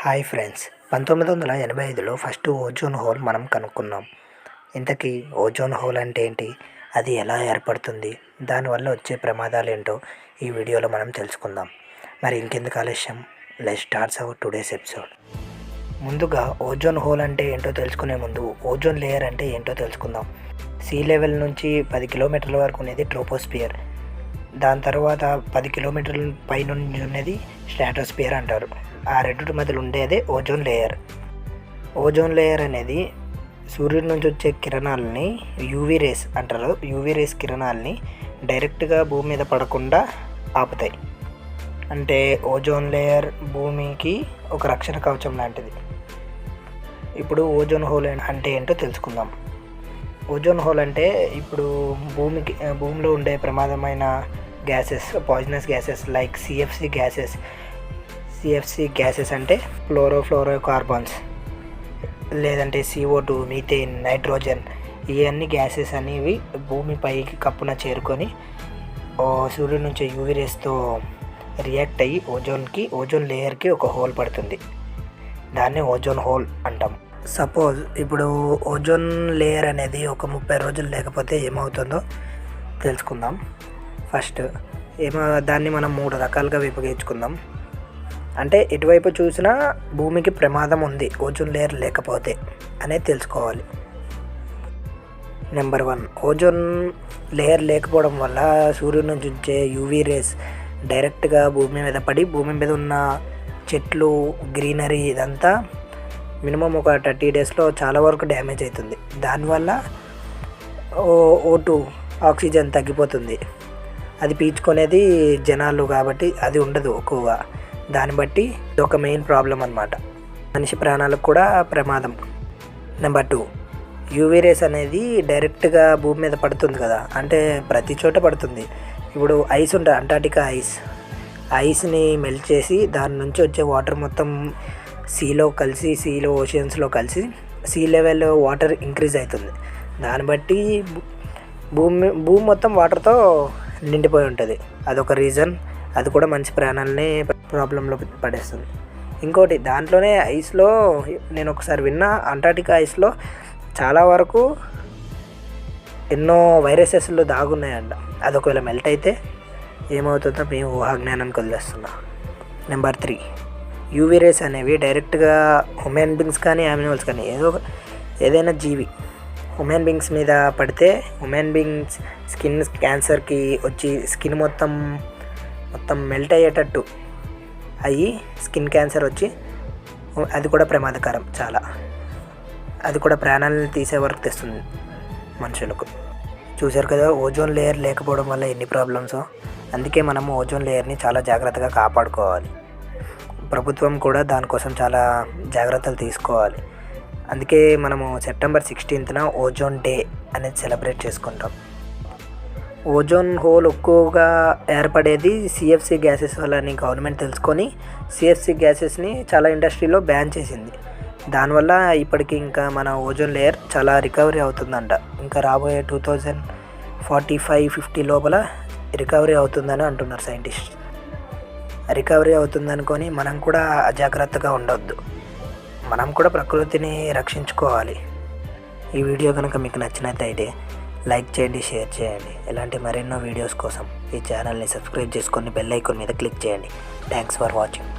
Hi friends, 1985లో first ozone hole మనం కనుక్కున్నాం. ఇంతకీ ఓజోన్ హోల్ అంటే ఏంటి, అది ఎలా ఏర్పడుతుంది, దానివల్ల వచ్చే ప్రమాదాలు ఏంటో ఈ వీడియోలో మనం తెలుసుకుందాం. మరి ఇంకెందుకు ఆలస్యం, let's start our today's episode. ముందుగా ఓజోన్ హోల్ అంటే ఏంటో తెలుసుకునే ముందు ఓజోన్ లేయర్ అంటే ఏంటో తెలుసుకుందాం. సీ లెవెల్ నుంచి 10 కిలోమీటర్ల వరకు ఉన్నది ట్రోపోస్పియర్. దాని తర్వాత 10 కిలోమీటర్ల పైనుండి ఉన్నది స్ట్రాటోస్పియర్ అంటారు. ఆ రెండింటి మధ్యలో ఉండేదే ఓజోన్ లేయర్. ఓజోన్ లేయర్ అనేది సూర్యుడి నుంచి వచ్చే కిరణాలని యూవీ రేస్ అంటారు. యూవీ రేస్ కిరణాలని డైరెక్ట్గా భూమి మీద పడకుండా ఆపుతాయి. అంటే ఓజోన్ లేయర్ భూమికి ఒక రక్షణ కవచం లాంటిది. ఇప్పుడు ఓజోన్ హోల్ అంటే ఏంటో తెలుసుకుందాం. ఓజోన్ హోల్ అంటే ఇప్పుడు భూమిలో ఉండే ప్రమాదమైన gases, poisonous gases like CFC gases అంటే ఫ్లోరోకార్బన్స్, లేదంటే CO2, మీథేన్, నైట్రోజన్, ఇవన్నీ గ్యాసెస్ అనేవి భూమిపైకి కప్పున చేరుకొని సూర్యుడి నుంచి యూవీ రేస్తో రియాక్ట్ అయ్యి ఓజోన్ లేయర్కి ఒక హోల్ పడుతుంది. దాన్ని ఓజోన్ హోల్ అంటాం. సపోజ్ ఇప్పుడు ఓజోన్ లేయర్ అనేది ఒక 30 రోజులు లేకపోతే ఏమవుతుందో తెలుసుకుందాం. ఫస్ట్ దాన్ని మనం 3 రకాలుగా విభజించుకుందాం. అంటే ఎటువైపు చూసినా భూమికి ప్రమాదం ఉంది ఓజోన్ లేయర్ లేకపోతే అనేది తెలుసుకోవాలి. నెంబర్ 1, ఓజోన్ లేయర్ లేకపోవడం వల్ల సూర్యుడి నుంచి వచ్చే యూవీ రేస్ డైరెక్ట్గా భూమి మీద పడి భూమి మీద ఉన్న చెట్లు, గ్రీనరీ ఇదంతా మినిమం ఒక 30 డేస్లో చాలా వరకు డ్యామేజ్ అవుతుంది. దానివల్ల O2 ఆక్సిజన్ తగ్గిపోతుంది. అది పీల్చుకునేది జనాలు కాబట్టి అది ఉండదు ఎక్కువగా. దాన్ని బట్టి ఇది ఒక మెయిన్ ప్రాబ్లం అన్నమాట. మనిషి ప్రాణాలకు కూడా ప్రమాదం. నెంబర్ 2, యూవీ రేస్ అనేది డైరెక్ట్గా భూమి మీద పడుతుంది కదా, అంటే ప్రతి చోట పడుతుంది. ఇప్పుడు ఐస్ ఉంటుంది, అంటార్టికా ఐస్ని మెల్ట్ చేసి దాని నుంచి వచ్చే వాటర్ మొత్తం సీలో ఓషియన్స్లో కలిసి సీ లెవెల్ వాటర్ ఇంక్రీజ్ అవుతుంది. దాన్ని బట్టి భూమి మొత్తం వాటర్తో నిండిపోయి ఉంటుంది. అదొక రీజన్. అది కూడా మంచి ప్రాణాలనే ప్రాబ్లంలో పడేస్తుంది. ఇంకోటి, దాంట్లోనే ఐస్లో నేను ఒకసారి విన్నా, అంటార్టికా ఐస్లో చాలా వరకు ఎన్నో వైరసెస్లు దాగున్నాయంట. అది ఒకవేళ మెల్ట్ అయితే ఏమవుతుందో మేము ఊహాజ్ఞానానికి వదిలేస్తున్నా. నెంబర్ 3, యూవీ రేస్ అనేవి డైరెక్ట్గా హ్యూమన్ బీయింగ్స్ కానీ యానిమల్స్ కానీ ఏదైనా జీవి హ్యూమన్ బీయింగ్స్ మీద పడితే హ్యూమన్ బీయింగ్స్ స్కిన్ క్యాన్సర్కి వచ్చి స్కిన్ మొత్తం మెల్ట్ అయ్యేటట్టు అయ్యి స్కిన్ క్యాన్సర్ వచ్చి అది కూడా ప్రమాదకరం చాలా. అది కూడా ప్రాణాలను తీసే వరకు తెస్తుంది మనుషులకు. చూశారు కదా ఓజోన్ లేయర్ లేకపోవడం వల్ల ఎన్ని ప్రాబ్లమ్సో. అందుకే మనము ఓజోన్ లేయర్ని చాలా జాగ్రత్తగా కాపాడుకోవాలి. ప్రభుత్వం కూడా దానికోసం చాలా జాగ్రత్తలు తీసుకోవాలి. అందుకే మనము సెప్టెంబర్ 16న ఓజోన్ డే అనేది సెలబ్రేట్ చేసుకుంటాం. ఓజోన్ హోల్ ఎక్కువగా ఏర్పడేది సిఎఫ్సి గ్యాసెస్ వల్ల గవర్నమెంట్ తెలుసుకొని సిఎఫ్సి గ్యాసెస్ని చాలా ఇండస్ట్రీలో బ్యాన్ చేసింది. దానివల్ల ఇప్పటికీ ఇంకా మన ఓజోన్ లేయర్ చాలా రికవరీ అవుతుందంట. ఇంకా రాబోయే 2045-50 లోపల రికవరీ అవుతుందని అంటున్నారు సైంటిస్ట్. రికవరీ అవుతుందనుకొని మనం కూడా అజాగ్రత్తగా ఉండొద్దు. మనం కూడా ప్రకృతిని రక్షించుకోవాలి. ఈ వీడియో కనుక మీకు నచ్చినట్లయితే లైక్ చేయండి, షేర్ చేయండి. ఇలాంటి మరెన్నో వీడియోస్ కోసం ఈ ఛానల్ని సబ్స్క్రైబ్ చేసుకొని బెల్ ఐకాన్ మీద క్లిక్ చేయండి. Thanks for watching.